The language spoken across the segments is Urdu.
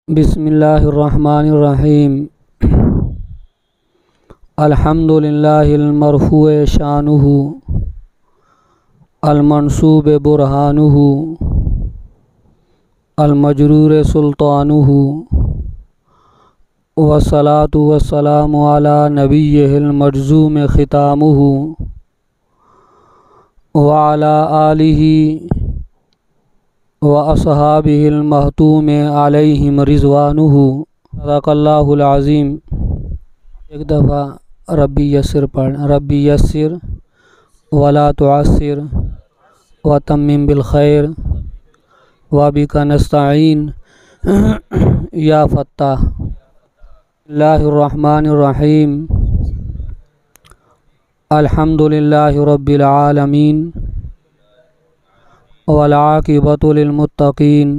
بسم اللہ الرحمن الرحیم۔ الحمد للہ المرفوع شانہ المنصوب برہانہ المجرور سلطانہ والصلاۃ والسلام علی نبیہ المجزوم ختامہ وعلی آلہ واصحابہ المحتوم علیہم رضوانہ۔ صدق اللہ العظیم۔ ایک دفعہ ربی یسر پڑھ، ربی یسر ولا تعسر وتمم بالخیر وبک نستعین یا فتاح۔ اللہ الرحمن الرحیم۔ الحمد للہ رب العالمین والعاقبۃ للمتقین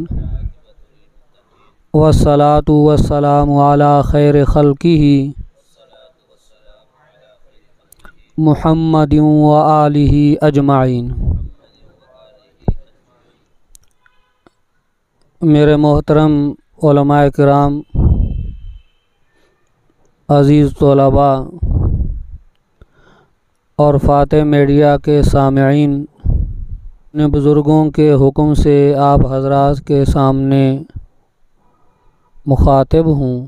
والصلاۃ والسلام علی خیر خلقہ محمد وآلہ اجمعین۔ میرے محترم علماء کرام، عزیز طلباء اور فاتح میڈیا کے سامعین، اپنے بزرگوں کے حکم سے آپ حضرات کے سامنے مخاطب ہوں۔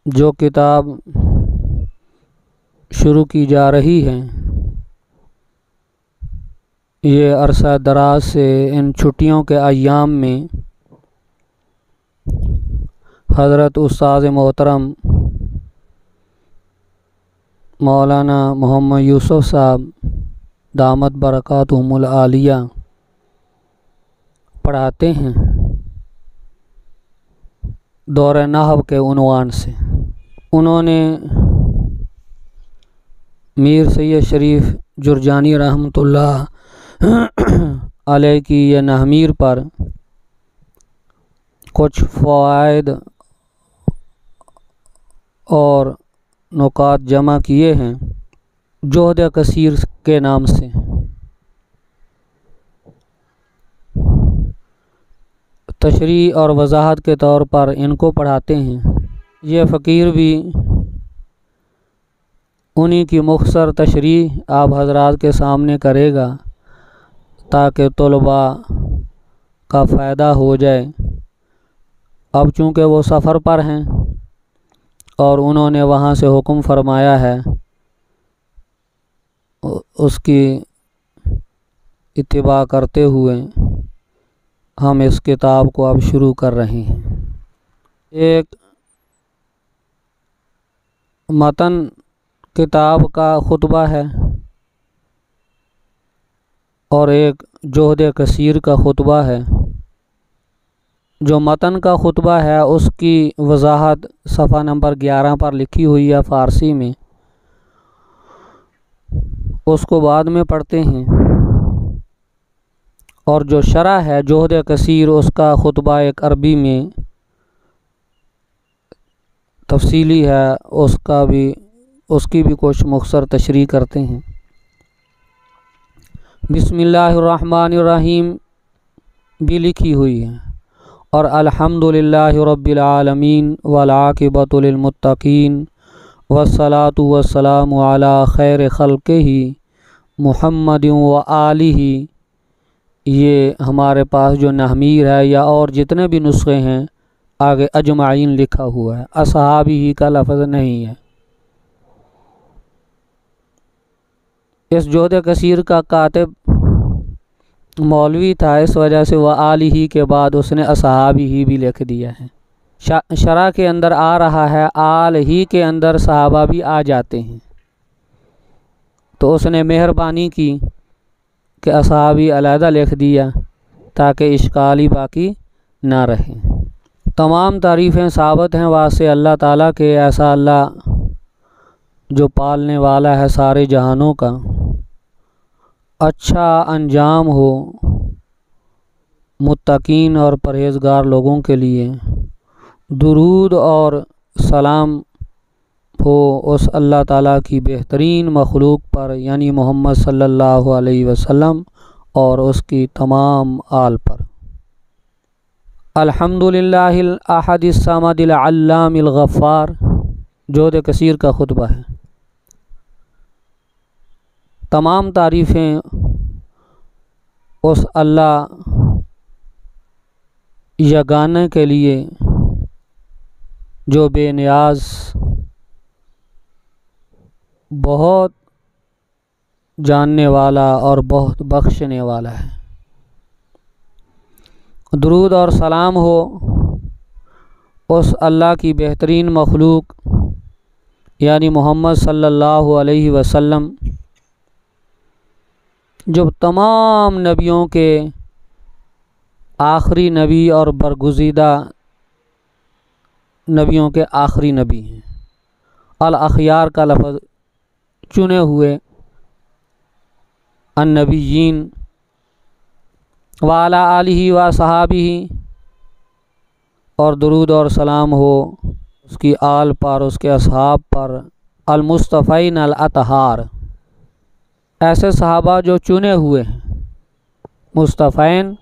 جو کتاب شروع کی جا رہی ہے، یہ عرصہ دراز سے ان چھٹیوں کے ایام میں حضرت استاذ محترم مولانا محمد یوسف صاحب دامت برکاتہم العالیہ پڑھاتے ہیں، دور نحو کے عنوان سے۔ انہوں نے میر سید شریف جرجانی رحمۃ اللہ علیہ کی یہ نحمیر پر کچھ فوائد اور نکات جمع کیے ہیں جہد کثیر کے نام سے۔ تشریح اور وضاحت کے طور پر ان کو پڑھاتے ہیں۔ یہ فقیر بھی انہی کی مختصر تشریح آپ حضرات کے سامنے کرے گا تاکہ طلباء کا فائدہ ہو جائے۔ اب چونکہ وہ سفر پر ہیں اور انہوں نے وہاں سے حکم فرمایا ہے، اس کی اتباع کرتے ہوئے ہم اس کتاب کو اب شروع کر رہے ہیں۔ ایک متن کتاب کا خطبہ ہے اور ایک جہد کثیر کا خطبہ ہے۔ جو متن کا خطبہ ہے اس کی وضاحت صفحہ نمبر 11 پر لکھی ہوئی ہے فارسی میں، اس کو بعد میں پڑھتے ہیں۔ اور جو شرح ہے جہد کثیر، اس کا خطبہ ایک عربی میں تفصیلی ہے، اس کی بھی کچھ مختصر تشریح کرتے ہیں۔ بسم اللہ الرحمن الرحیم بھی لکھی ہوئی ہے، اور الحمد للہ رب العالمین والعاقبۃ للمتقین والصلاۃ والسلام علی خیر خلقہ محمد وآلہ۔ یہ ہمارے پاس جو نحمیر ہے یا اور جتنے بھی نسخے ہیں آگے اجمعین لکھا ہوا ہے، اصحابہ کا لفظ نہیں ہے۔ اس جہد کثیر کا کاتب مولوی تھا، اس وجہ سے وہ آلہ کے بعد اس نے اصحابہ بھی لکھ دیا ہے۔ شرح کے اندر آ رہا ہے آل ہی کے اندر صحابہ بھی آ جاتے ہیں، تو اس نے مہربانی کی کہ اصحابی علیحدہ لکھ دیا تاکہ اشکال ہی باقی نہ رہے۔ تمام تعریفیں ثابت ہیں واسطے اللہ تعالیٰ کے، ایسا اللہ جو پالنے والا ہے سارے جہانوں کا۔ اچھا انجام ہو متقین اور پرہیزگار لوگوں کے لیے۔ درود اور سلام ہو اس اللہ تعالیٰ کی بہترین مخلوق پر، یعنی محمد صلی اللہ علیہ وسلم اور اس کی تمام آل پر۔ الحمدللہ الاحد الصمد العلام الغفار جود کثیر کا خطبہ ہے۔ تمام تعریفیں اس اللہ یگانہ کے لیے جو بے نیاز، بہت جاننے والا اور بہت بخشنے والا ہے۔ درود اور سلام ہو اس اللہ کی بہترین مخلوق یعنی محمد صلی اللہ علیہ وسلم، جو تمام نبیوں کے آخری نبی اور برگزیدہ نبیوں کے آخری نبی ہیں۔ الاخیار کا لفظ چنے ہوئے النبیین وعلی آلہ و صحابہ، اور درود اور سلام ہو اس کی آل پر، اس کے اصحاب پر، المصطفین الاطہار، ایسے صحابہ جو چنے ہوئے ہیں، مصطفین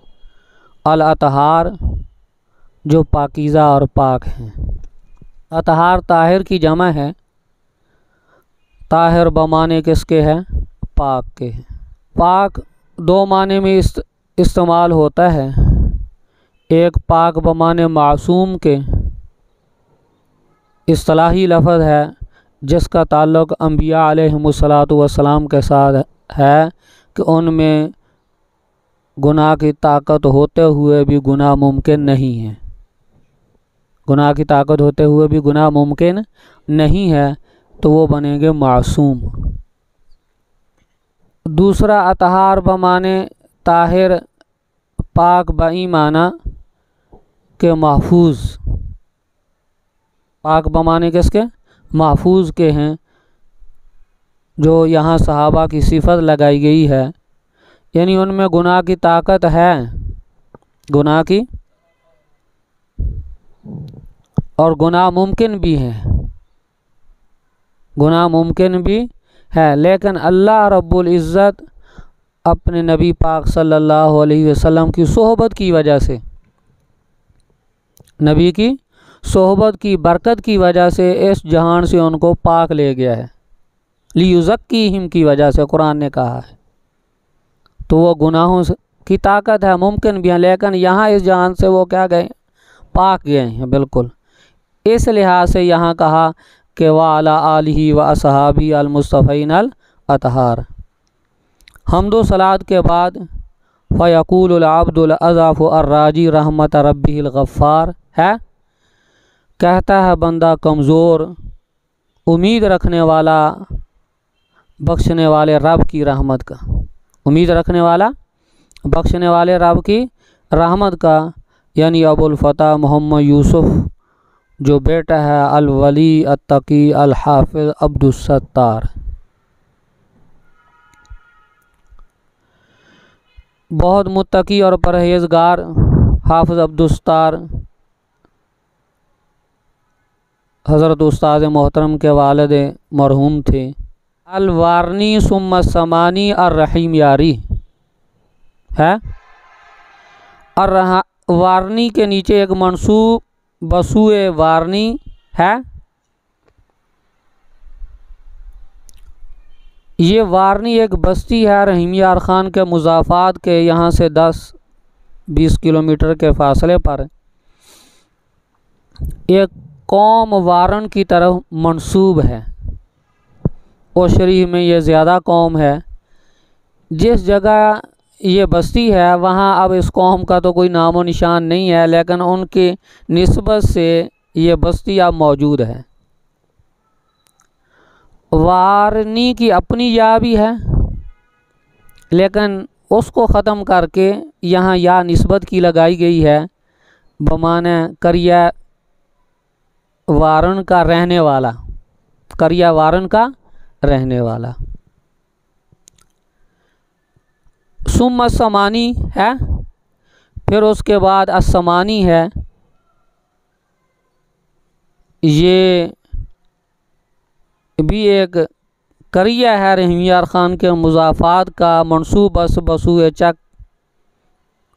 الاطہار جو پاکیزہ اور پاک ہیں۔ اطہار طاہر کی جمع ہے، طاہر بمانے کس کے ہیں؟ پاک کے ہیں۔ پاک دو معنی میں استعمال ہوتا ہے، ایک پاک بمانے معصوم کے اصطلاحی لفظ ہے جس کا تعلق انبیاء علیہم السلام کے ساتھ ہے کہ ان میں گناہ کی طاقت ہوتے ہوئے بھی گناہ ممکن نہیں ہے، گناہ کی طاقت ہوتے ہوئے بھی گناہ ممکن نہیں ہے، تو وہ بنیں گے معصوم۔ دوسرا اطہار بمانے طاہر، پاک بئی معنی کہ محفوظ، پاک بمانے کس کے؟ محفوظ کے ہیں، جو یہاں صحابہ کی صفت لگائی گئی ہے، یعنی ان میں گناہ کی طاقت ہے، گناہ کی، اور گناہ ممکن بھی ہے، گناہ ممکن بھی ہے، لیکن اللہ رب العزت اپنے نبی پاک صلی اللہ علیہ وسلم کی صحبت کی وجہ سے، نبی کی صحبت کی برکت کی وجہ سے اس جہان سے ان کو پاک لے گیا ہے، لیزکیہم کی وجہ سے قرآن نے کہا ہے۔ تو وہ گناہوں کی طاقت ہے، ممکن بھی ہیں، لیکن یہاں اس جہان سے وہ کیا گئے؟ پاک گئے ہیں بالکل۔ اس لحاظ سے یہاں کہا کہ وعلی آلہ و اصحابہ المصطفین الاطہار۔ حمد و صلات کے بعد فیقول العبد الاضعف الراجی رحمت ربہ الغفار ہے، کہتا ہے بندہ کمزور، امید رکھنے والا بخشنے والے رب کی رحمت کا، امید رکھنے والا بخشنے والے رب کی رحمت کا، یعنی ابو الفتح محمد یوسف جو بیٹا ہے الولی التقی الحافظ عبد الستار۔ بہت متقی اور پرہیزگار حافظ عبد الستار حضرت استاد محترم کے والد مرحوم تھے۔ الوارنی ثم السمانی الرحیم یاری ہے، وارنی کے نیچے ایک منصوب بسوئے وارنی ہے۔ یہ وارنی ایک بستی ہے رحیم یار خان کے مضافات کے یہاں سے 10-20 کلومیٹر کے فاصلے پر۔ ایک قوم وارن کی طرف منسوب ہے، اوشری میں یہ زیادہ قوم ہے۔ جس جگہ یہ بستی ہے وہاں اب اس قوم کا تو کوئی نام و نشان نہیں ہے، لیکن ان کی نسبت سے یہ بستی اب موجود ہے۔ وارنی کی اپنی یا بھی ہے، لیکن اس کو ختم کر کے یہاں یا نسبت کی لگائی گئی ہے بمعنی قریہ وارن کا رہنے والا، قریہ وارن کا رہنے والا۔ ثم السمانی ہے، پھر اس کے بعد السمانی ہے۔ یہ بھی ایک قریہ ہے رحیم یار خان کے مضافات کا، منصوب بسوئے چک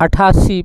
88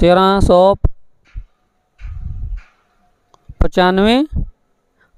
1395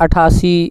88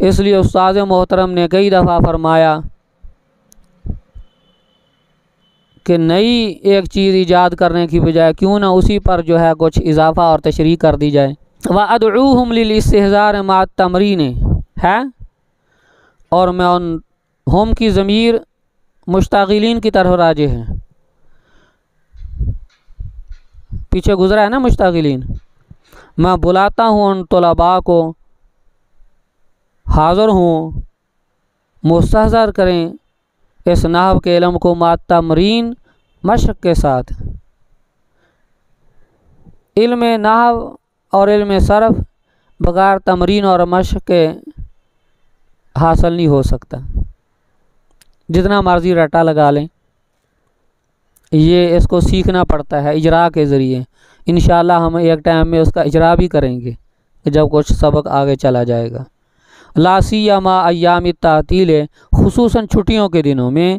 اس لیے استاد محترم نے کئی دفعہ فرمایا کہ نئی ایک چیز ایجاد کرنے کی بجائے کیوں نہ اسی پر جو ہے کچھ اضافہ اور تشریح کر دی جائے۔ وَأَدْعُوهُمْ لِلْإِسْتِحْضَارِ مَعَ التَّمْرِينِ ہے، اور میں ان ہم کی ضمیر مشتغلین کی طرف راجع ہے، پیچھے گزرا ہے نا مشتغلین۔ میں بلاتا ہوں ان طلباء کو، حاضر ہوں، مستحضر کریں اس نحو کے علم کو مع تمرین، مشق کے ساتھ۔ علم نحو اور علم صرف بغیر تمرین اور مشق کے حاصل نہیں ہو سکتا، جتنا مرضی رٹا لگا لیں، یہ اس کو سیکھنا پڑتا ہے اجرا کے ذریعے۔ انشاءاللہ ہم ایک ٹائم میں اس کا اجرا بھی کریں گے جب کچھ سبق آگے چلا جائے گا۔ لا سیما ایام التعطیل، خصوصاً چھٹیوں کے دنوں میں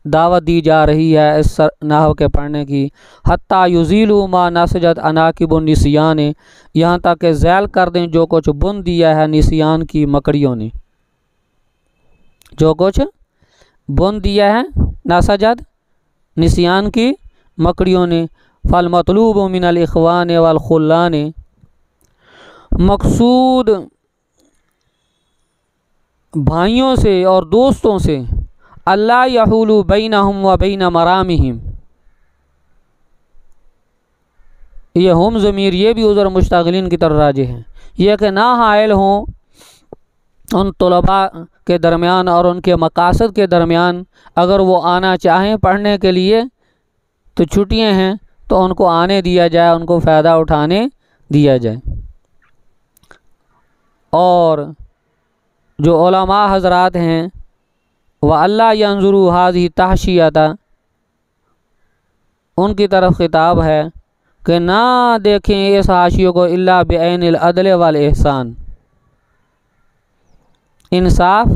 دعوت دی جا رہی ہے اس نحو کے پڑھنے کی۔ حتیٰ یزیلوا ما نسجت عناقب النسیان، یہاں تک کہ ذیل کر دیں جو کچھ بن دیا ہے نسیان کی مکڑیوں نے، جو کچھ بن دیا ہے نسجت نسیان کی مکڑیوں نے۔ فالمطلوب من الاخوان والخلان، مقصود بھائیوں سے اور دوستوں سے، اللہ یحول بینہم و بین مرامہم، یہ ہم ضمیر یہ بھی عذر مشتغلین کی طرف راجع ہے، یہ کہ نہ حائل ہوں ان طلباء کے درمیان اور ان کے مقاصد کے درمیان۔ اگر وہ آنا چاہیں پڑھنے کے لیے تو چھٹیاں ہیں تو ان کو آنے دیا جائے، ان کو فائدہ اٹھانے دیا جائے۔ اور جو علماء حضرات ہیں وَأَلَّا يَنظُرُوا هَذِهِ تَحْشِيَةً، ان کی طرف خطاب ہے کہ نہ دیکھیں اس حاشیے کو الا بعین العدل والاحسان، انصاف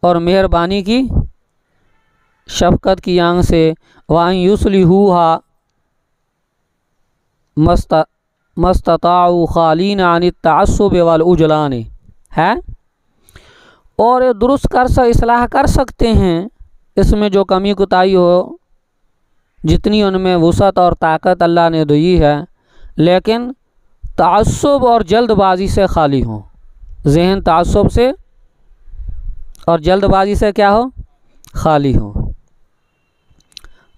اور مہربانی کی، شفقت کی آنکھ سے۔ وَأَن يُصْلِحُوهَا مَا اسْتَطَاعُوا خَالِينَ عَنِ التَّعَصُّبِ وَالْعُجْلَانِ ہے، اور درست اصلاح کر سکتے ہیں اس میں جو کمی کوتاہی ہو، جتنی ان میں وسعت اور طاقت اللہ نے دی ہے، لیکن تعصب اور جلد بازی سے خالی ہوں، ذہن تعصب سے اور جلد بازی سے کیا ہو، خالی ہوں۔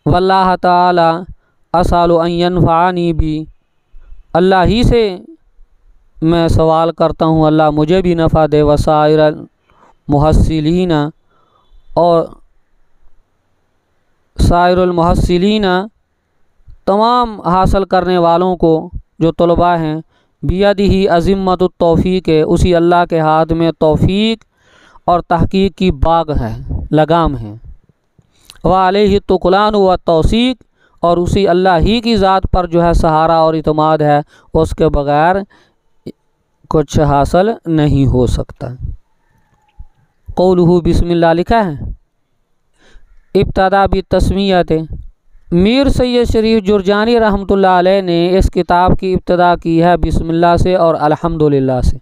واللہ تعالی اسأل ان ینفعنی بھی، اللہ ہی سے میں سوال کرتا ہوں اللہ مجھے بھی نفع دے، وسائر المحصلین، اور سائر المحصلین تمام حاصل کرنے والوں کو جو طلباء ہیں، بیدہ عظمت التوفیق، اسی اللہ کے ہاتھ میں توفیق اور تحقیق کی باغ ہے، لگام ہے۔ وعلیہ التکلان والتوثیق، اور اسی اللہ ہی کی ذات پر جو ہے سہارا اور اعتماد ہے، اس کے بغیر کچھ حاصل نہیں ہو سکتا۔ قولہ بسم اللہ لکھا ہے۔ ابتدا بالتسمیۃ، میر سید شریف جرجانی رحمۃ اللہ علیہ نے اس کتاب کی ابتدا کی ہے بسم اللہ سے اور الحمدللہ سے،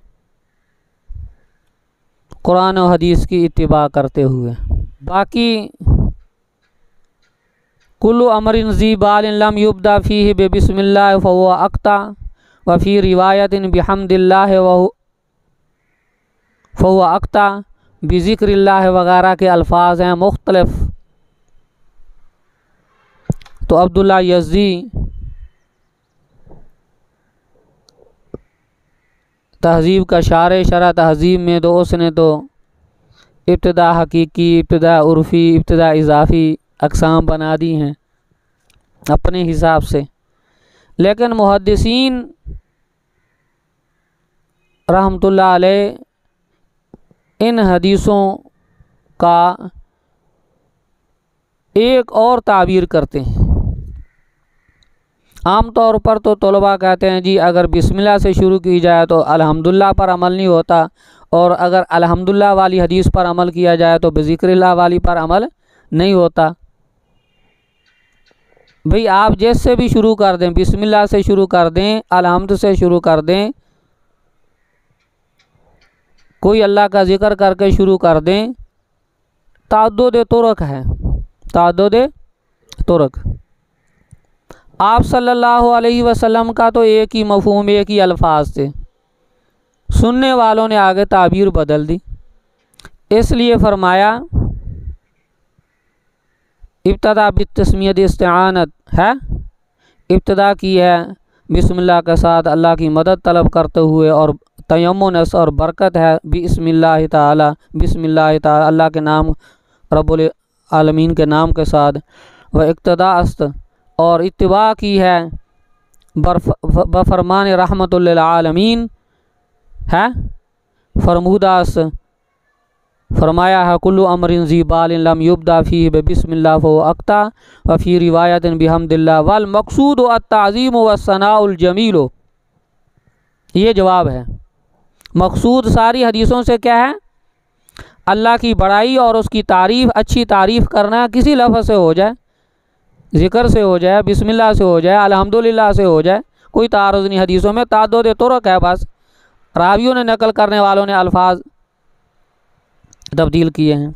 قرآن و حدیث کی اتباع کرتے ہوئے۔ باقی کل امر ذی بال لم یبدا فیہ بسم اللہ فہو اقطع، وفی روایت بحمد اللہ فہو اقطع، بذکر اللہ وغیرہ کے الفاظ ہیں مختلف۔ تو عبداللہ یزدی تہذیب کا شرح تہذیب میں تو اس نے تو ابتدا حقیقی، ابتدا عرفی، ابتدا اضافی اقسام بنا دی ہیں اپنے حساب سے، لیکن محدثین رحمۃ اللہ علیہ ان حدیثوں کا ایک اور تعبیر کرتے ہیں۔ عام طور پر تو طلباء کہتے ہیں جی اگر بسم اللہ سے شروع کی جائے تو الحمدللہ پر عمل نہیں ہوتا، اور اگر الحمدللہ والی حدیث پر عمل کیا جائے تو بذکر اللہ والی پر عمل نہیں ہوتا۔ بھئی آپ جس سے بھی شروع کر دیں، بسم اللہ سے شروع کر دیں، الحمد سے شروع کر دیں، کوئی اللہ کا ذکر کر کے شروع کر دیں، تعدد طرق ہے، تعدد طرق۔ آپ صلی اللہ علیہ وسلم کا تو ایک ہی مفہوم، ایک ہی الفاظ تھے، سننے والوں نے آگے تعبیر بدل دی، اس لیے فرمایا ابتدا بالتسمیت استعانت ہے، ابتدا کی ہے بسم اللہ کے ساتھ اللہ کی مدد طلب کرتے ہوئے، اور تیمنس اور برکت ہے بسم اللہ تعالی، بسم اللہ تعالی اللہ کے نام، رب العالمین کے نام کے ساتھ، و اقتدا است اور اتباع کی ہے بفرمان رحمت للعالمین ہے، فرمودہ است، فرمایا ہے کل امر ذی بال لم یبدا فیہ بسم اللہ فهو اقطع، وفی روایت بحمد اللہ، والمقصود التعظیم والثناء الجمیل۔ یہ جواب ہے، مقصود ساری حدیثوں سے کیا ہے؟ اللہ کی بڑائی اور اس کی تعریف، اچھی تعریف کرنا، کسی لفظ سے ہو جائے، ذکر سے ہو جائے، بسم اللہ سے ہو جائے، الحمدللہ سے ہو جائے، کوئی تعارض نہیں۔ حدیثوں میں تعدد طرق ہے، بس راویوں نے، نقل کرنے والوں نے الفاظ تبدیل کیے ہیں۔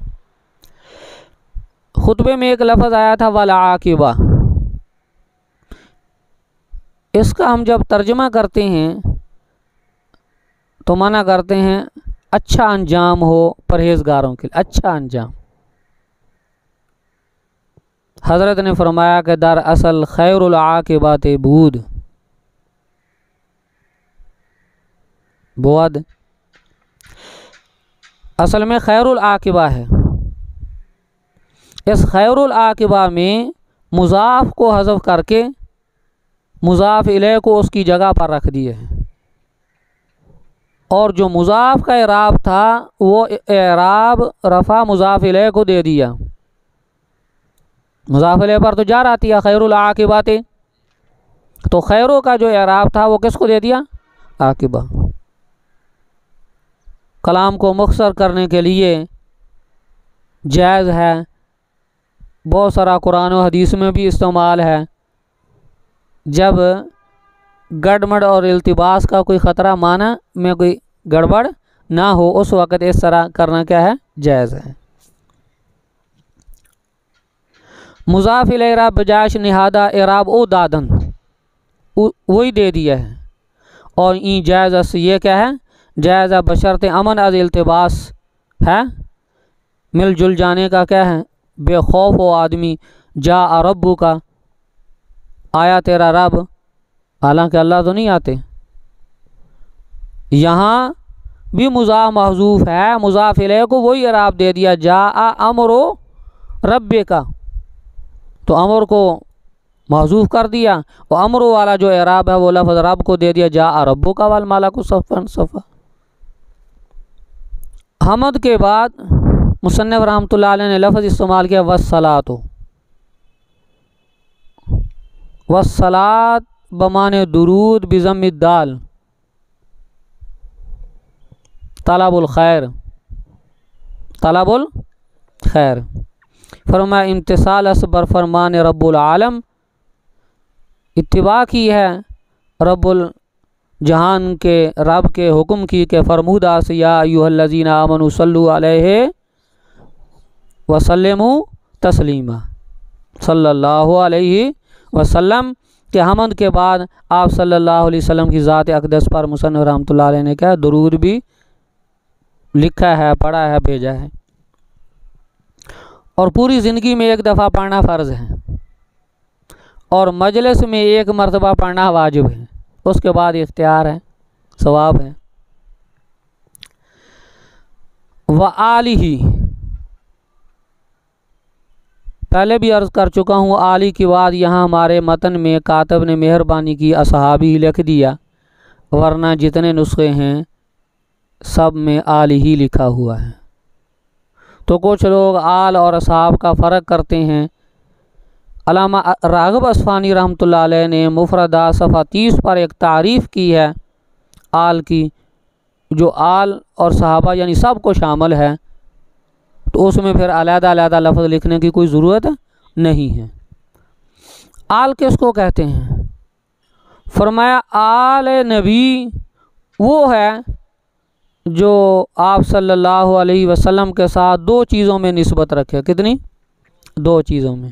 خطبے میں ایک لفظ آیا تھا والعاقبہ، اس کا ہم جب ترجمہ کرتے ہیں تو منع کرتے ہیں اچھا انجام ہو پرہیزگاروں کے لیے، اچھا انجام۔ حضرت نے فرمایا کہ در اصل خیر العاقبات بود، اصل میں خیر العاقبہ ہے۔ اس خیر العاقبہ میں مضاف کو حذف کر کے مضاف الیہ کو اس کی جگہ پر رکھ دیے ہیں، اور جو مضاف کا اعراب تھا وہ اعراب رفع مضاف الیہ کو دے دیا۔ مضاف الیہ پر تو جار آتی ہے خیر العاقبات، تو خیروں کا جو اعراب تھا وہ کس کو دے دیا؟ عاقبہ۔ کلام کو مختصر کرنے کے لیے جائز ہے، بہت سارا قرآن و حدیث میں بھی استعمال ہے۔ جب گڑبڑ اور التباس کا کوئی خطرہ، معنی میں کوئی گڑبڑ نہ ہو، اس وقت اس طرح کرنا کیا ہے؟ جائز ہے۔ مضاف الیہ اعراب بجاش نہادہ اعراب او دادن، وہی دے دیا ہے، اور این جائز اس یہ کیا ہے؟ جائز بشرط امن از التباس ہے، مل جل جانے کا کیا ہے؟ بے خوف و آدمی، جا ربو کا، آیا تیرا رب، حالانکہ اللہ تو نہیں آتے۔ یہاں بھی مضاف محذوف ہے، مضاف الیہ کو وہی اعراب دے دیا، جا امرو رب کا، تو امر کو محذوف کر دیا، اور امرو والا جو اعراب ہے وہ لفظ رب کو دے دیا، جا ربو کا والملک صفا صفا۔ حمد کے بعد مصنف رحمۃ اللہ علیہ نے لفظ استعمال کیا والصلاۃ، والصلاۃ بمعنی درود بضم الدال، طلب الخیر، طلب الخیر۔ فرمایا امتثال اصبر فرمان رب العالم، اتباع کی ہے رب الجہان کے رب کے حکم کی کہ فرمودہ سے یا ایھا الذین آمنوا صلوا علیہ وسلموا تسلیما، صلی اللہ علیہ وسلم کے حمد کے بعد آپ صلی اللہ علیہ وسلم کی ذات اقدس پر مصنف رحمۃ اللہ علیہ نے کیا درود بھی لکھا ہے، پڑھا ہے، بھیجا ہے، اور پوری زندگی میں ایک دفعہ پڑھنا فرض ہے، اور مجلس میں ایک مرتبہ پڑھنا واجب ہے، اس کے بعد اختیار ہے، ثواب ہے۔ وآلہ، پہلے بھی عرض کر چکا ہوں، آلی کی بعد یہاں ہمارے متن میں کاتب نے مہربانی کی اصحابی لکھ دیا، ورنہ جتنے نسخے ہیں سب میں آل ہی لکھا ہوا ہے۔ تو کچھ لوگ آل اور اصحاب کا فرق کرتے ہیں۔ علامہ راغب اصفہانی رحمۃ اللہ علیہ نے مفردہ صفحہ 30 پر ایک تعریف کی ہے آل کی، جو آل اور صحابہ یعنی سب کو شامل ہے، تو اس میں پھر علیحدہ علیحدہ لفظ لکھنے کی کوئی ضرورت نہیں ہے۔ آل کس کو کہتے ہیں؟ فرمایا آل نبی وہ ہے جو آپ صلی اللہ علیہ وسلم کے ساتھ دو چیزوں میں نسبت رکھے. کتنی؟ دو چیزوں میں.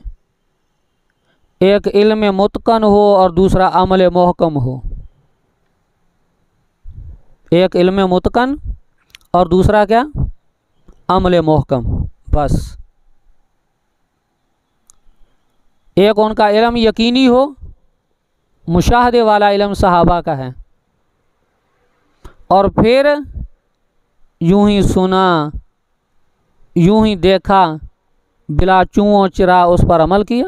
ایک علم متقن ہو اور دوسرا عمل محکم ہو. ایک علم متقن اور دوسرا کیا؟ عمل محکم. بس ایک ان کا علم یقینی ہو، مشاہدے والا علم صحابہ کا ہے، اور پھر یوں ہی سنا، یوں ہی دیکھا، بلا چوں چرا اس پر عمل کیا.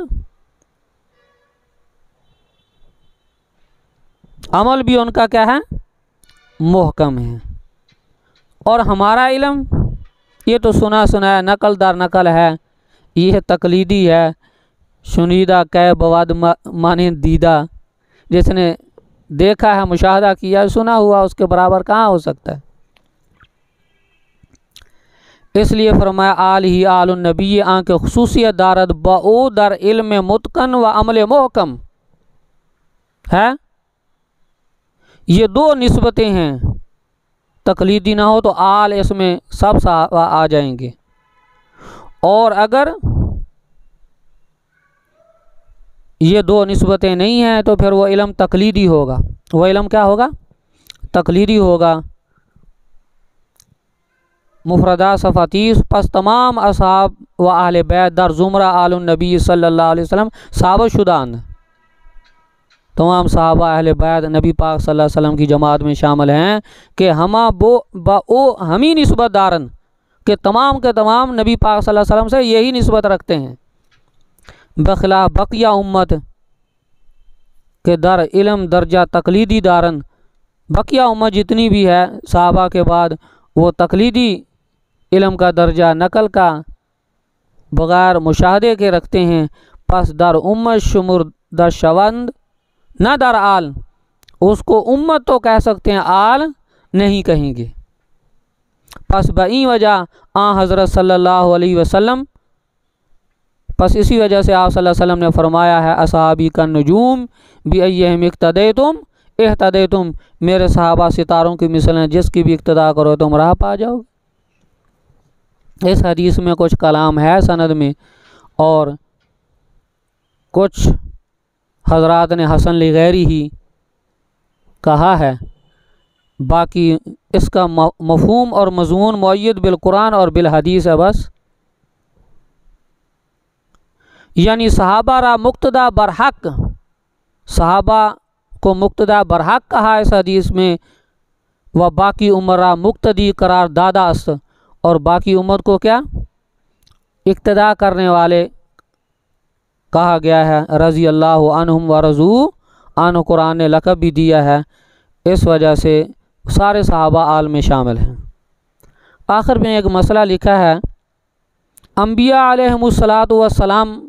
عمل بھی ان کا کیا ہے؟ محکم ہے. اور ہمارا علم یہ تو سنا سنایا، نقل در نقل ہے، یہ تقلیدی ہے. شنیدہ کہ بواد مانے دیدہ، جس نے دیکھا ہے، مشاہدہ کیا، سنا ہوا، اس کے برابر کہاں ہو سکتا ہے. اس لیے فرمایا آل ہی آل النبی، آن کے خصوصیت دارد باو در علم متقن و عمل محکم ہے. یہ دو نسبتیں ہیں. تقلیدی نہ ہو تو آل اس میں سب صحابہ آ جائیں گے، اور اگر یہ دو نسبتیں نہیں ہیں تو پھر وہ علم تقلیدی ہوگا. وہ علم کیا ہوگا؟ تقلیدی ہوگا. مفردات صفحہ 30. پس تمام اصحاب و اہل بیت در زمرہ آل النبی صلی اللہ علیہ وسلم ثابت شدان. تمام صحابہ اہل بیت نبی پاک صلی اللہ علیہ وسلم کی جماعت میں شامل ہیں کہ ہمی نسبت دارن، کہ تمام کے تمام نبی پاک صلی اللہ علیہ وسلم سے یہی نسبت رکھتے ہیں. بخلاف بقیہ امت کے در علم درجہ تقلیدی دارن. بقیہ امت جتنی بھی ہے صحابہ کے بعد، وہ تقلیدی علم کا درجہ، نقل کا، بغیر مشاہدے کے رکھتے ہیں. پس در امت شمر در شوند نہ در آل. اس کو امت تو کہہ سکتے ہیں، آل نہیں کہیں گے. پس بئی وجہ حضرت صلی اللہ علیہ وسلم، پس اسی وجہ سے آپ صلی اللہ علیہ وسلم نے فرمایا ہے اصحابی کا نجوم بِأَيِّهِمْ اقتدیتم اہتدیتم. میرے صحابہ ستاروں کی مثل ہیں، جس کی بھی اقتدا کرو تم راہ پا جاؤ. اس حدیث میں کچھ کلام ہے سند میں، اور کچھ حضرات نے حسن لغیری ہی کہا ہے. باقی اس کا مفہوم اور مضمون مؤید بالقرآن اور بالحدیث ہے. بس یعنی صحابہ را مقتدا برحق، صحابہ کو مقتدا برحق کہا اس حدیث میں. و باقی امت را مقتدی قرار دادا است، اور باقی امت کو کیا؟ اقتدا کرنے والے کہا گیا ہے. رضی اللہ عنہم و رضوا عنہ، قرآن نے لقب بھی دیا ہے. اس وجہ سے سارے صحابہ آل میں شامل ہیں. آخر میں ایک مسئلہ لکھا ہے، انبیاء علیہم الصلاۃ والسلام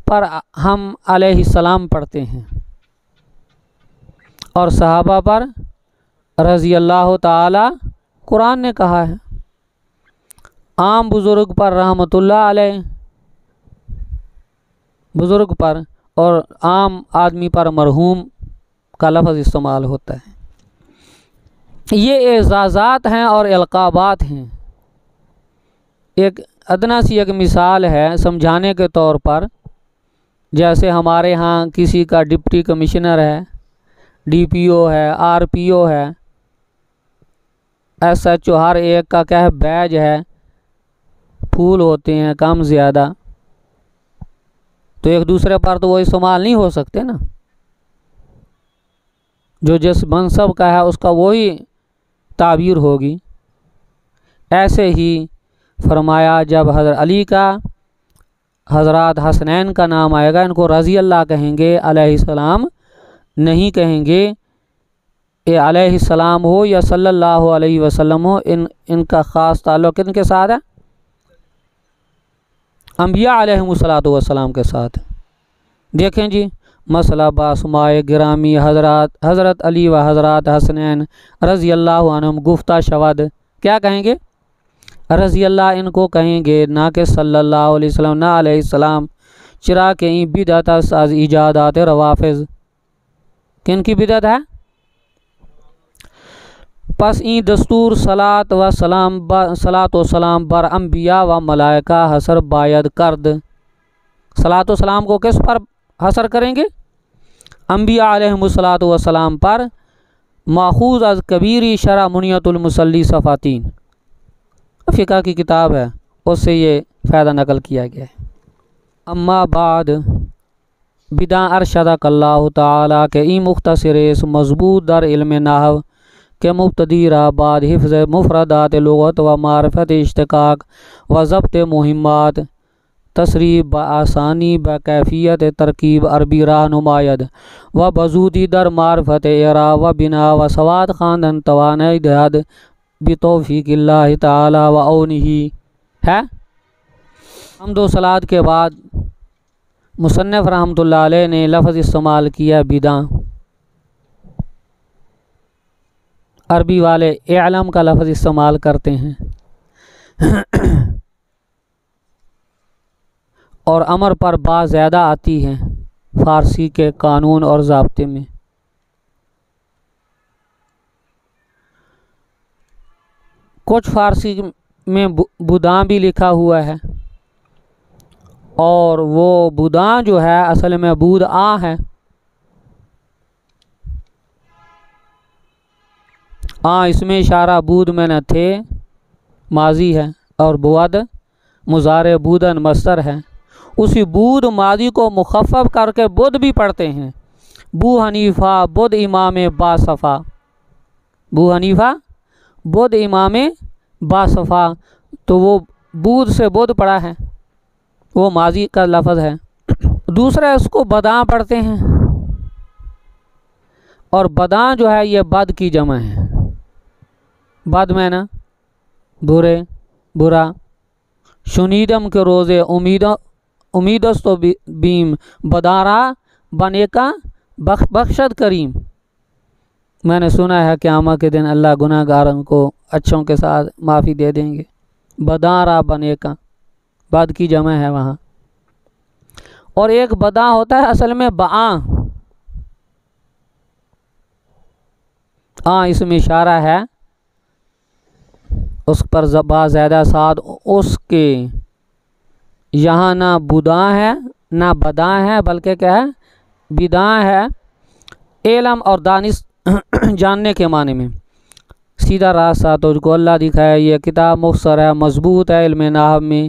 پر ہم علیہ السلام پڑھتے ہیں، اور صحابہ پر رضی اللہ تعالی قرآن نے کہا ہے. عام بزرگ پر رحمت اللہ علیہ، بزرگ پر، اور عام آدمی پر مرحوم کا لفظ استعمال ہوتا ہے. یہ اعزازات ہیں اور القابات ہیں. ایک ادنا سی ایک مثال ہے سمجھانے کے طور پر. جیسے ہمارے ہاں کسی کا ڈپٹی کمشنر ہے، ڈی پی او ہے، آر پی او ہے، ایس ایچ او، ہر ایک کا کیا ہے؟ بیج ہے. پھول ہوتے ہیں کم زیادہ، تو ایک دوسرے پر تو وہ استعمال نہیں ہو سکتے نا. جو جس منصب کا ہے اس کا وہی تعبیر ہوگی. ایسے ہی فرمایا جب حضرت علی کا، حضرات حسنین کا نام آئے گا، ان کو رضی اللہ کہیں گے، علیہ السلام نہیں کہیں گے. یہ علیہ السلام ہو یا صلی اللہ علیہ وسلم ہو، ان کا خاص تعلق ان کے ساتھ ہے؟ انبیاء علیہم الصلاۃ والسلام کے ساتھ. دیکھیں جی مسئلہ باسمائے گرامی حضرت علی و حضرات حسنین رضی اللہ عنہم گفتہ شود، کیا کہیں گے؟ رضی اللہ ان کو کہیں گے، نہ کہ صلی اللہ علیہ وسلم، نہ علیہ السلام. چرا کہ این بدعت از ایجادات روافظ. کن کی بدعت ہے؟ پس این دستور صلاۃ و سلام بر انبیاء و ملائکہ حسر باید کرد۔ صلاۃ و سلام کو کس پر حسر کریں گے؟ انبیاء علیہم الصلاۃ والسلام پر، ماخوذ از کبیری شرح منیت المصلی صفحہ 3، فقہ کی کتاب ہے، اس سے یہ فائدہ نقل کیا گیا ہے۔ اما بعد بداں ارشدک اللہ تعالیٰ کے این مختصر اس مضبوط در علم نحو کے مبتدی را بعد حفظ مفردات لغت و معرفت اشتقاق و ضبط مہمات تصریف بآسانی بکیفیت ترکیب عربی راہ نماید و بزودی در معرفت اعراب و بنا و سواد خواندن توانائی دہد بتوفیق اللہ تعالی و عونہ ہے۔ حمد و صلات کے بعد مصنف رحمۃ اللہ علیہ نے لفظ استعمال کیا بدعہ۔ عربی والے اعلم کا لفظ استعمال کرتے ہیں اور امر پر با زیادہ آتی ہیں فارسی کے قانون اور ضابطے میں۔ کچھ فارسی میں بدعاں بھی لکھا ہوا ہے، اور وہ بدعاں جو ہے اصل میں بود آ ہے۔ اس میں اشارہ بود میں نہ تھے ماضی ہے، اور بود مضارع بودن مصدر ہے۔ اسی بود ماضی کو مخفف کر کے بدھ بھی پڑھتے ہیں۔ بو حنیفہ بدھ امام باصفا، بو حنیفہ بدھ امام باصفا، تو وہ بود سے بدھ پڑھا ہے، وہ ماضی کا لفظ ہے۔ دوسرے اس کو بدعاں پڑھتے ہیں، اور بدعاں جو ہے یہ بد کی جمع ہے۔ بد میں نا برے، برا۔ شنیدم کے روزے امیدست و بیم بدارا بنے کا بخشد کریم۔ میں نے سنا ہے قیامت کے دن اللہ گناہ گاروں کو اچھوں کے ساتھ معافی دے دیں گے۔ بدارا بنے کا، بد کی جمع ہے وہاں۔ اور ایک بدعاں ہوتا ہے اصل میں بعاں، اس میں اشارہ ہے اس پر با زیادہ ساتھ اس کے، یہاں نہ بدعاں ہے نہ بدعاں ہے، بلکہ کیا ہے؟ بدعاں ہے، علم اور دانش جاننے کے معنی میں۔ سیدھا راستہ تجھ کو اللہ دکھائے۔ یہ کتاب مختصر ہے، مضبوط ہے علم نحو میں،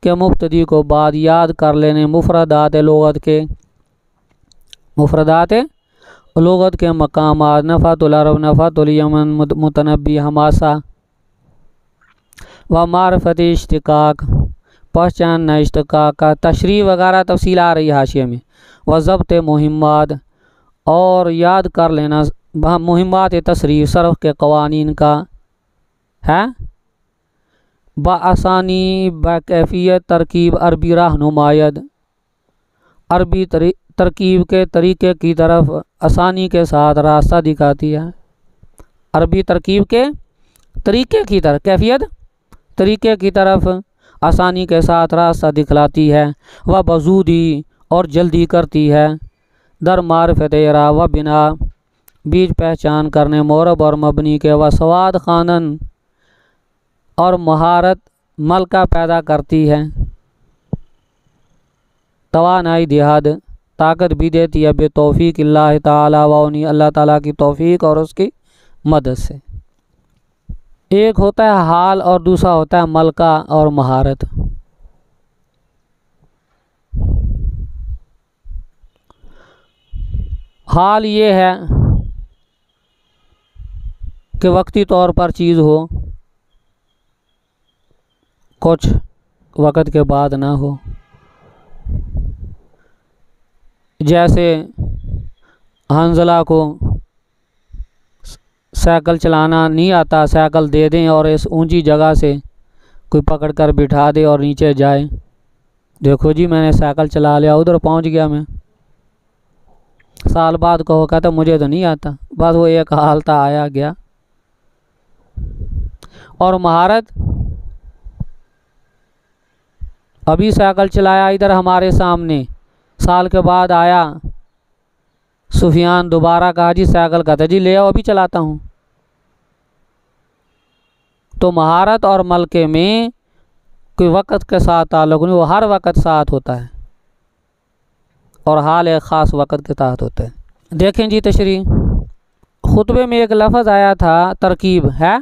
کہ مبتدی کو بعد یاد کر لینے مفردات لغت کے مقامات، نفعت العرب، نفعت الیمن، متنبی، حماسہ و معرفت اشتقاق، پہچاننا اشتقاق کا، تشریح وغیرہ تفصیل آ رہی ہے حاشیے میں، و ضبط مہمات، اور یاد کر لینا مہمات تصریف صرف کے قوانین کا ہے، بآسانی بکیفیت ترکیب عربی راہ نماید، عربی ترکیب کے طریقے کی طرف آسانی کے ساتھ راستہ دکھاتی ہے۔ عربی ترکیب کے طریقے کی طرف، کیفیت طریقے کی طرف آسانی کے ساتھ راستہ دکھلاتی ہے، وہ بزودی اور جلدی کرتی ہے، در معرفت اعراب و بنا، بیج پہچان کرنے معرب اور مبنی کے، و سواد خواندن، اور مہارت ملکہ پیدا کرتی ہے، توانائی دہد، طاقت بھی دیتی ہے، بے توفیق اللہ تعالی وعنی، اللہ تعالیٰ کی توفیق اور اس کی مدد سے۔ ایک ہوتا ہے حال اور دوسرا ہوتا ہے ملکہ اور مہارت۔ حال یہ ہے کہ وقتی طور پر چیز ہو، کچھ وقت کے بعد نہ ہو۔ جیسے حنظلہ کو سائیکل چلانا نہیں آتا، سائیکل دے دیں اور اس اونچی جگہ سے کوئی پکڑ کر بٹھا دے اور نیچے جائے، دیکھو جی میں نے سائیکل چلا لیا، ادھر پہنچ گیا میں۔ سال بعد کہو کہتا مجھے تو نہیں آتا، بس وہ ایک حال تھا، آیا گیا۔ اور مہارت، ابھی سائیکل چلایا ادھر ہمارے سامنے، سال کے بعد آیا سفیان، دوبارہ کہا جی سائیکل، کہتا جی لے آؤ ابھی چلاتا ہوں۔ تو مہارت اور ملکے میں کوئی وقت کے ساتھ تعلق نہیں، وہ ہر وقت ساتھ ہوتا ہے اور حال ایک خاص وقت کے تحت ہوتا ہے۔ دیکھیں جی تشریح، خطبے میں ایک لفظ آیا تھا ترکیب ہے،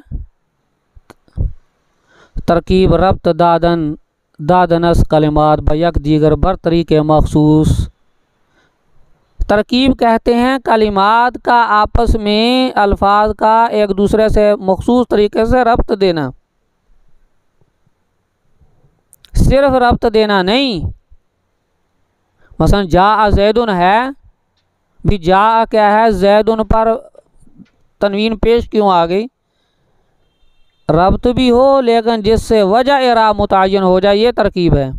ترکیب ربط دادنس کلمات بیک دیگر بر طریق مخصوص۔ ترکیب کہتے ہیں کلمات کا آپس میں الفاظ کا ایک دوسرے سے مخصوص طریقے سے ربط دینا، صرف ربط دینا نہیں۔ مثلا جاء زیدن ہے، بھی جاء کیا ہے، زیدن پر تنوین پیش کیوں آ گئی؟ ربط بھی ہو لیکن جس سے وجہ اعراب متعین ہو جائے، یہ ترکیب ہے۔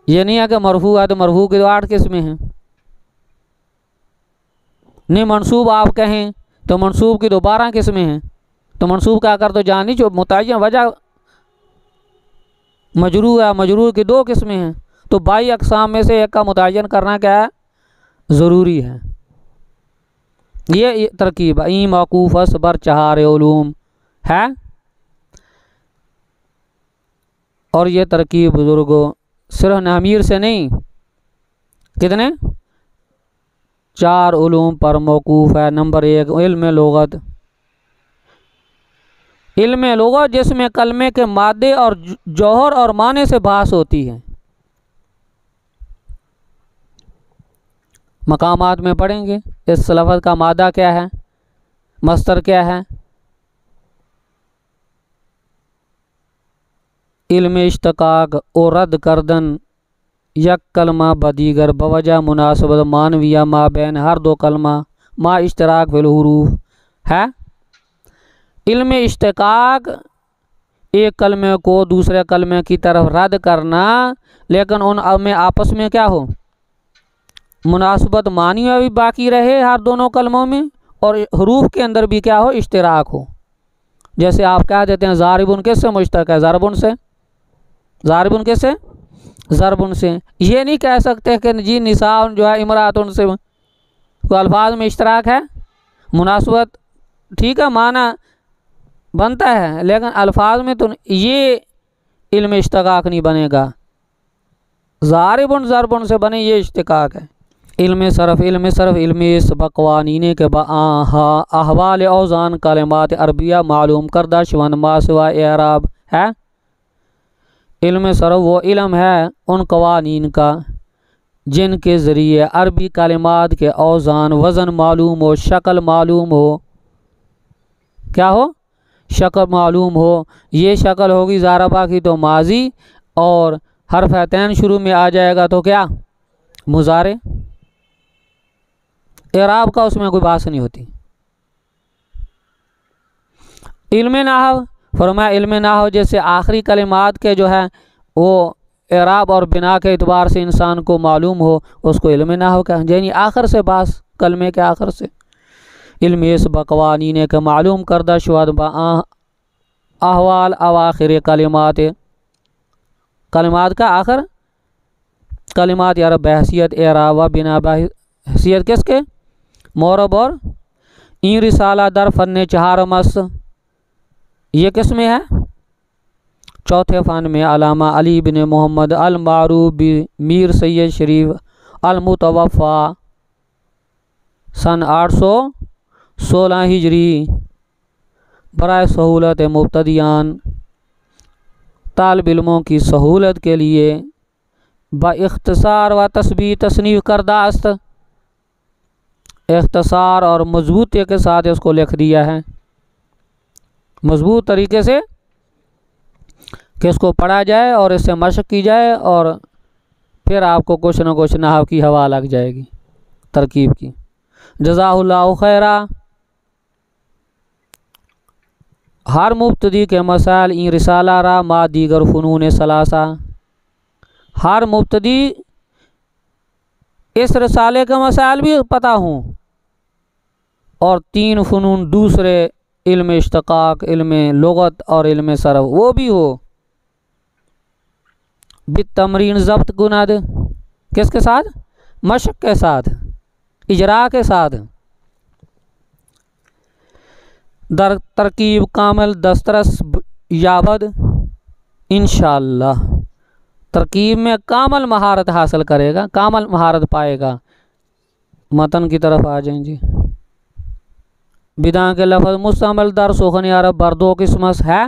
یہ نہیں ہے کہ مرفوع ہے تو مرفوع کی تو 8 قسمیں ہیں، نہیں منصوب آپ کہیں تو منصوب کی تو 12 قسمیں ہیں، تو منصوب کا کر تو جانی جو متعین وجہ مجرور ہے، مجرور کی 2 قسمیں ہیں، تو 22 اقسام میں سے ایک کا متعین کرنا کیا ہے؟ ضروری ہے۔ یہ ترکیب این موقوف اس بر چہار علوم ہے، اور یہ ترکیب بزرگوں صرف نامیر سے نہیں، کتنے 4 علوم پر موقوف ہے۔ نمبر 1 علم لغت، علم لغت جس میں کلمے کے مادے اور جوہر اور معنی سے بحث ہوتی ہے۔ مقامات میں پڑھیں گے اس لفظ کا مادہ کیا ہے، مصدر کیا ہے۔ علم اشتقاق اور رد کردن یک کلمہ بدیگر بوجہ مناسبت معنویہ ما بین ہر 2 کلمہ ما اشتراک فی الحروف ہے۔ علم اشتقاق ایک کلمے کو دوسرے کلمے کی طرف رد کرنا، لیکن ان میں آپس میں کیا ہو، مناسبت معنویہ بھی باقی رہے ہر دونوں کلموں میں، اور حروف کے اندر بھی کیا ہو، اشتراک ہو۔ جیسے آپ کہہ دیتے ہیں ضاربن کس سے مشتق ہے؟ ضربن سے۔ ضاربن کس سے؟ ضربن سے۔ یہ نہیں کہہ سکتے کہ جی نساء جو ہے امراتن سے، تو الفاظ میں اشتراک ہے، مناسبت ٹھیک ہے، معنی بنتا ہے، لیکن الفاظ میں تو یہ علم اشتقاق نہیں بنے گا۔ ضاربن ضربن سے بنے، یہ اشتقاق ہے۔ علم صرف، علم صرف علم اس بقوانین کے احوال اوزان کلمات عربیہ معلوم کردہ شون ما سوا اعراب ہے۔ علم صرف وہ علم ہے ان قوانین کا جن کے ذریعے عربی کلمات کے اوزان، وزن معلوم ہو، شکل معلوم ہو، کیا ہو، شکل معلوم ہو۔ یہ شکل ہوگی ضاربہ کی تو ماضی، اور حرف عین شروع میں آ جائے گا تو کیا، مضارع۔ اعراب کا اس میں کوئی بات نہیں ہوتی۔ علم نحو، فرمایا علم نحو جیسے آخری کلمات کے جو ہے وہ اعراب اور بنا کے اعتبار سے انسان کو معلوم ہو، اس کو علم نحو کا، یعنی آخر سے باس، کلمے کے آخر سے۔ علم اس بقوانین کے معلوم کردہ شواد با احوال اواخر کلمات، کلمات کا آخر، کلمات یار بحثیت اعراب و بنا بحثیت کس کے، مورب اور این رسالہ در فن چہارمس، یہ کس میں ہے، چوتھے فن میں۔ علامہ علی بن محمد المعروف میر سید شریف المتوفا سن 816 ہجری، برائے سہولت مبتدیان، طالب علموں کی سہولت کے لیے با اختصار و تثبیت تصنیف کردہ است، اختصار اور مضبوطی کے ساتھ اس کو لکھ دیا ہے، مضبوط طریقے سے کہ اس کو پڑھا جائے اور اس سے مشق کی جائے، اور پھر آپ کو کچھ نہ کچھ نحو کی ہوا لگ جائے گی ترکیب کی۔ جزاہ اللہ خیرہ۔ ہر مبتدی کے مسائل این رسالہ را ما دیگر فنون ثلاثہ، ہر مبتدی اس رسالے کے مسائل بھی پتہ ہوں، اور 3 فنون دوسرے، علم اشتقاق، علم لغت اور علم صرف، وہ بھی ہو، بالتمرین ضبط کند، کس کے ساتھ، مشق کے ساتھ، اجراء کے ساتھ۔ در ترکیب کامل دسترس یابد انشاءاللہ، ترکیب میں کامل مہارت حاصل کرے گا، کامل مہارت پائے گا۔ متن کی طرف آ جائیں جی۔ بداں کے لفظ مستعمل در سخن عرب بر دو قسم ہے،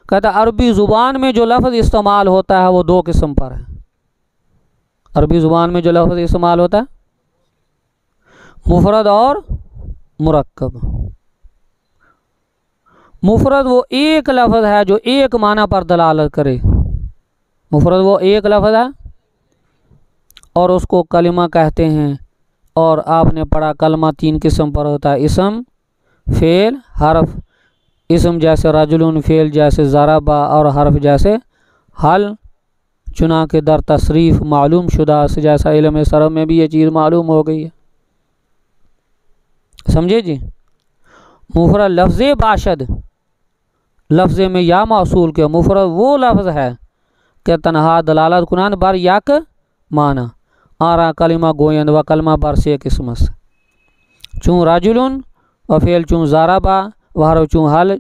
کہتا ہے عربی زبان میں جو لفظ استعمال ہوتا ہے وہ دو قسم پر ہے۔ عربی زبان میں جو لفظ استعمال ہوتا ہے مفرد اور مرکب۔ مفرد وہ ایک لفظ ہے جو ایک معنی پر دلالت کرے، مفرد وہ ایک لفظ ہے اور اس کو کلمہ کہتے ہیں۔ اور آپ نے پڑھا کلمہ تین قسم پر ہوتا ہے، اسم، فعل، حرف۔ اسم جیسے رجل، فعل جیسے ضرب اور حرف جیسے حل، چنانکہ در تصریف معلوم شدہ سے جیسا علم صرف میں بھی یہ چیز معلوم ہو گئی ہے، سمجھے جی۔ مفرد لفظ باشد، لفظ میں یا موصول کے مفرد وہ لفظ ہے کہ تنہا دلالت کنان بر یک معنی، آرا کلمہ گویند و کلمہ بر سے قسمت، چون رجلن و فعل چون ضربا و حرف چون حل۔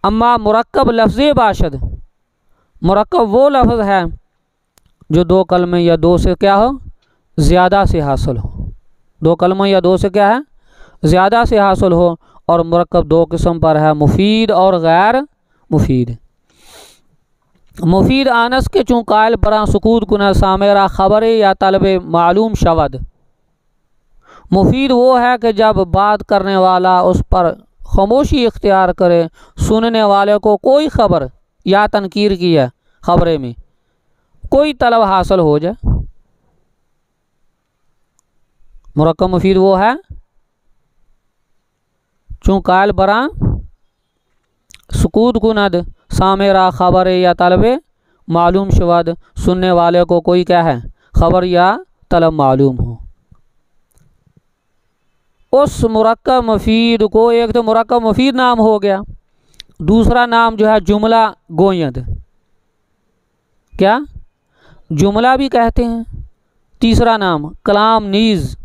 اما مرکب لفظ باشد، مرکب وہ لفظ ہے جو دو کلمے یا دو سے کیا ہو، زیادہ سے حاصل ہو، دو کلمہ یا دو سے کیا ہے، زیادہ سے حاصل ہو۔ اور مرکب دو قسم پر ہے، مفید اور غیر مفید۔ مفید آنس کے چون قائل برا سکوت کنا سامرا خبر یا طلب معلوم شود۔ مفید وہ ہے کہ جب بات کرنے والا اس پر خاموشی اختیار کرے، سننے والے کو کوئی خبر یا تنکیر کی ہے، خبرے میں کوئی طلب حاصل ہو جائے۔ مرکب مفید وہ ہے چون قائل برا سکوت کند سامرا خبر یا طلب معلوم شود، سننے والے کو کوئی کیا ہے، خبر یا طلب معلوم ہو۔ اس مرکب مفید کو ایک تو مرکب مفید نام ہو گیا، دوسرا نام جو ہے جملہ گویند، کیا جملہ بھی کہتے ہیں، تیسرا نام کلام نیز،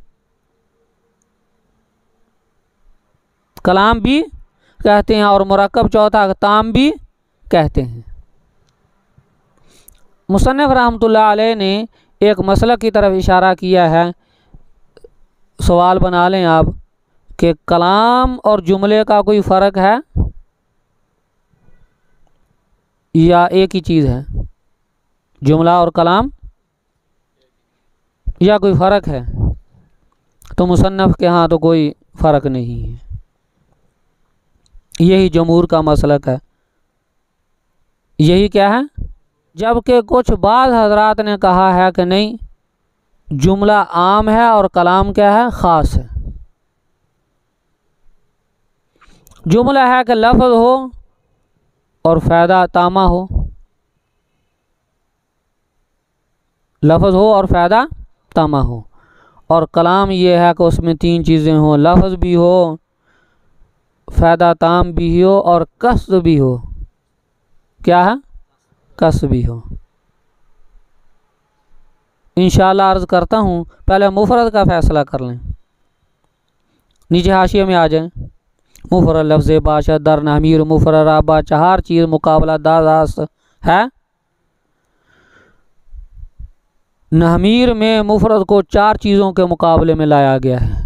کلام بھی کہتے ہیں، اور مرکب چوتھا تام بھی کہتے ہیں۔ مصنف رحمۃ اللہ علیہ نے ایک مسئلہ کی طرف اشارہ کیا ہے، سوال بنا لیں آپ کہ کلام اور جملے کا کوئی فرق ہے یا ایک ہی چیز ہے، جملہ اور کلام، یا کوئی فرق ہے؟ تو مصنف کے ہاں تو کوئی فرق نہیں ہے، یہی جمہور کا مسلک ہے، یہی کیا ہے، جبکہ کچھ بعض حضرات نے کہا ہے کہ نہیں، جملہ عام ہے اور کلام کیا ہے، خاص ہے۔ جملہ ہے کہ لفظ ہو اور فائدہ تامہ ہو، لفظ ہو اور فائدہ تامہ ہو، اور کلام یہ ہے کہ اس میں تین چیزیں ہوں، لفظ بھی ہو، فائدہ تام بھی ہو، اور قصد بھی ہو، کیا ہے، قصد بھی ہو۔ انشاءاللہ عرض کرتا ہوں، پہلے مفرد کا فیصلہ کر لیں، نیچے حاشیے میں آ جائیں۔ مفرد لفظ باشد در نحمیر مفرد رابع چہار چیز مقابلہ داست ہے۔ نحمیر میں مفرد کو چار چیزوں کے مقابلے میں لایا گیا ہے،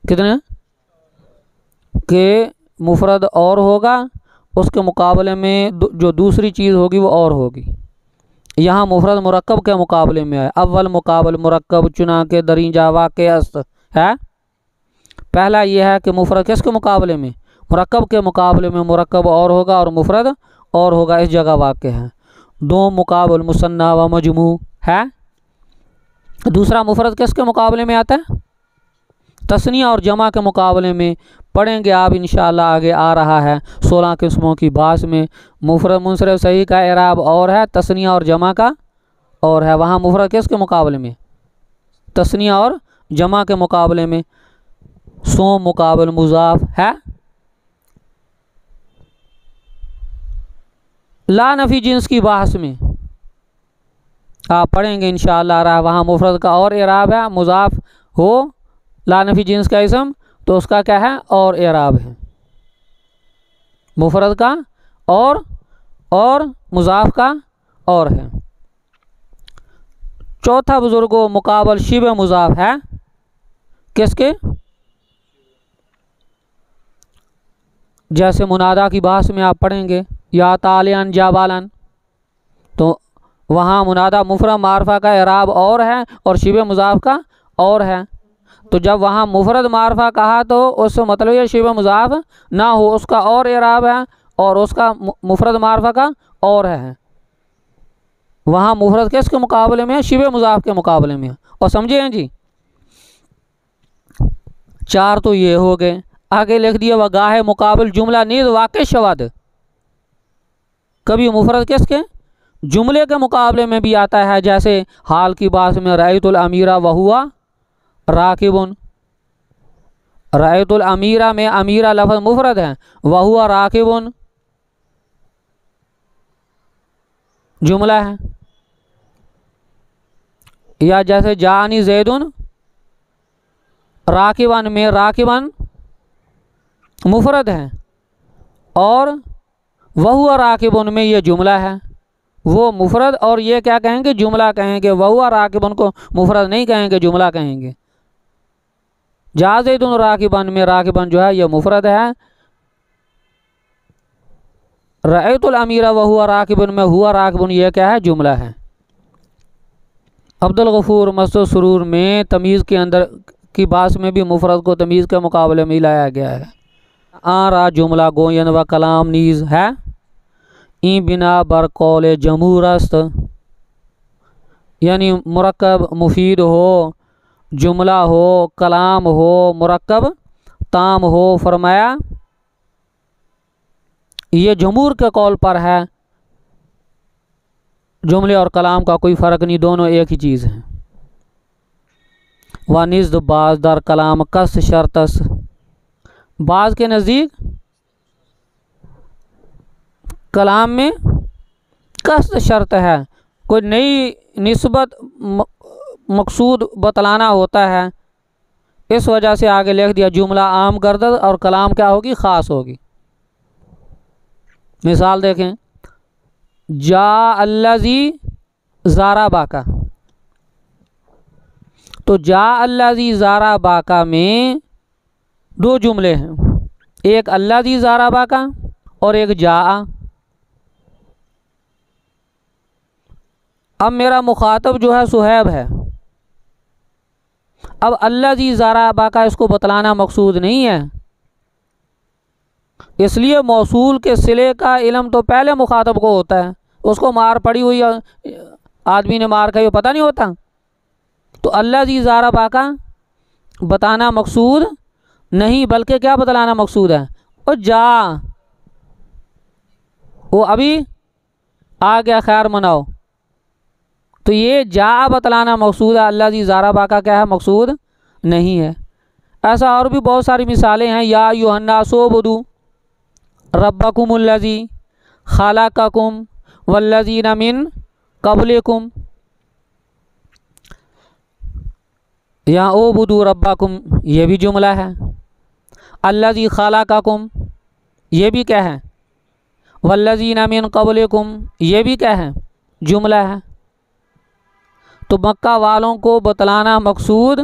کتنے کہ مفرد اور ہوگا، اس کے مقابلے میں جو دوسری چیز ہوگی وہ اور ہوگی۔ یہاں مفرد مرکب کے مقابلے میں ہے، اول مقابل مرکب چنانکہ درینجہ واقع است ہے۔ پہلا یہ ہے کہ مفرد کس کے مقابلے میں، مرکب کے مقابلے میں مرکب اور ہوگا اور مفرد اور ہوگا، اس جگہ واقع ہے۔ دو مقابل مثنی و مجموع ہے۔ دوسرا مفرد کس کے مقابلے میں آتا ہے، تثنیہ اور جمع کے مقابلے میں، پڑھیں گے آپ انشاءاللہ، آگے آ رہا ہے 16 قسموں کی بحث میں۔ مفرد منصرف صحیح کا اعراب اور ہے، تثنیہ اور جمع کا اور ہے، وہاں مفرد کس کے مقابلے میں، تثنیہ اور جمع کے مقابلے میں۔ سوم مقابل مضاف ہے۔ لا نفی جنس کی بحث میں آپ پڑھیں گے انشاءاللہ آ رہا ہے، وہاں مفرد کا اور اعراب ہے، مضاف ہو لا نفی جنس کا اسم تو اس کا کیا ہے اور اعراب ہے۔ مفرد کا اور مضاف کا اور ہے۔ چوتھا بزرگوں مقابل شبہ مضاف ہے کس کے؟ جیسے منادا کی بحث میں آپ پڑھیں گے یا طالعاً جابالن، تو وہاں منادا مفرد معرفہ کا اعراب اور ہے اور شبہ مضاف کا اور ہے، تو جب وہاں مفرد معرفہ کہا تو اس سے مطلب یہ شبہ مضاف نہ ہو، اس کا اور اعراب ہے اور اس کا مفرد معرفہ کا اور ہے۔ وہاں مفرد کس کے مقابلے میں ہے؟ شبہ مضاف کے مقابلے میں، اور سمجھے ہیں جی؟ 4 تو یہ ہو گئے۔ آگے لکھ دیا وگاہ مقابل جملہ نیز واقع شود، کبھی مفرد کس کے؟ جملے کے مقابلے میں بھی آتا ہے، جیسے حال کی بات میں رأیت الامیرہ وہوا راکبن، رأیت الامیرہ میں امیرہ لفظ مفرد ہے، وہوا راکبن جملہ ہے، یا جیسے جانی زیدن راکبن میں راکبن مفرد ہے اور وہوا راکبن میں یہ جملہ ہے، وہ مفرد اور یہ کیا کہیں گے؟ جملہ کہیں گے، وہوا راکبن کو مفرد نہیں کہیں گے، جملہ کہیں گے۔ جا زیدن راکبن میں راکبن جو ہے یہ مفرد ہے، رأیت الامیرہ وہوا راکبن میں ہوا راکبن یہ کیا ہے؟ جملہ ہے۔ عبدالغفور مسجد سرور میں تمیز کے اندر کی بات میں بھی مفرد کو تمیز کے مقابلے میں لایا گیا ہے۔ آرا جملہ گوین و کلام نیز ہے، این بنا بر قول جمہور است، یعنی مرکب مفید ہو، جملہ ہو، کلام ہو، مرکب تام ہو، فرمایا یہ جمہور کے قول پر ہے، جملے اور کلام کا کوئی فرق نہیں، دونوں ایک ہی چیز ہیں۔ وانزد بعض در کلام کس شرطس، بعض کے نزدیک کلام میں کس شرط ہے، کوئی نئی نسبت مقصود بتلانا ہوتا ہے، اس وجہ سے آگے لکھ دیا جملہ عام گردد اور کلام کیا ہوگی؟ خاص ہوگی۔ مثال دیکھیں، جا الذی زارا باکا، تو جا الذی زارا باکا میں 2 جملے ہیں، ایک الذی زارا باکا اور ایک جا۔ اب میرا مخاطب جو ہے صہیب ہے، اب الذی زارا باکا اس کو بتلانا مقصود نہیں ہے، اس لیے موصول کے صلے کا علم تو پہلے مخاطب کو ہوتا ہے، اس کو مار پڑی ہوئی آدمی نے مار کھائی پتہ نہیں ہوتا، تو الذی زارا باکا بتانا مقصود نہیں، بلکہ کیا بتلانا مقصود ہے؟ وہ جا، وہ ابھی آ گیا، خیر مناؤ، تو یہ جا بتلانا مقصود ہے، الذی زارا باکا کیا ہے؟ مقصود نہیں ہے۔ ایسا اور بھی بہت ساری مثالیں ہیں، یا ایھا الناس اعبدوا ربکم الذی خلقکم والذین من قبلکم، یا اعبدوا ربکم یہ بھی جملہ ہے، الذی خلقکم یہ بھی کیا ہے؟ والذین من قبلکم یہ بھی کیا ہے؟ جملہ ہے۔ تو مکہ والوں کو بتلانا مقصود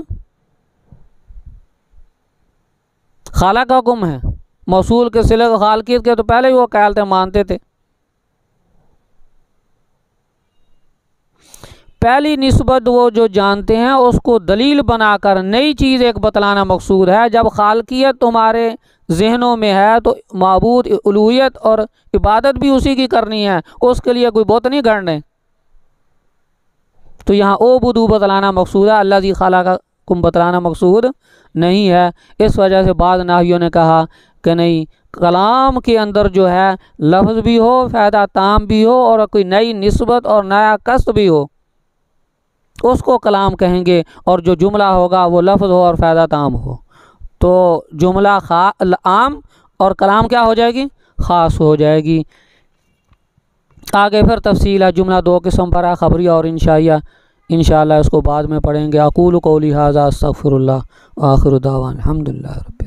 خالقکم ہے، موصول کے صلے خالقیت کے تو پہلے ہی وہ قیالتیں مانتے تھے۔ پہلی نسبت وہ جو جانتے ہیں اس کو دلیل بنا کر نئی چیز ایک بتلانا مقصود ہے۔ جب خالقیت تمہارے ذہنوں میں ہے تو معبود الوہیت اور عبادت بھی اسی کی کرنی ہے، اس کے لیے کوئی بت نہیں گھڑنے، تو یہاں اعبدوا بتلانا مقصود ہے، الذی خلقکم بتلانا مقصود نہیں ہے۔ اس وجہ سے بعض نحویوں نے کہا کہ نہیں، کلام کے اندر جو ہے لفظ بھی ہو، فائدہ تام بھی ہو اور کوئی نئی نسبت اور نیا قصد بھی ہو، اس کو کلام کہیں گے، اور جو جملہ ہوگا وہ لفظ ہو اور فائدہ تام ہو، تو جملہ عام اور کلام کیا ہو جائے گی؟ خاص ہو جائے گی۔ آگے پھر تفصیل ہے، جملہ 2 قسم پر ہے، خبری اور انشائیہ، انشاءاللہ اس کو بعد میں پڑھیں گے۔ اقول قولی ھذا استغفر اللہ، آخر دعوانا الحمدللہ رب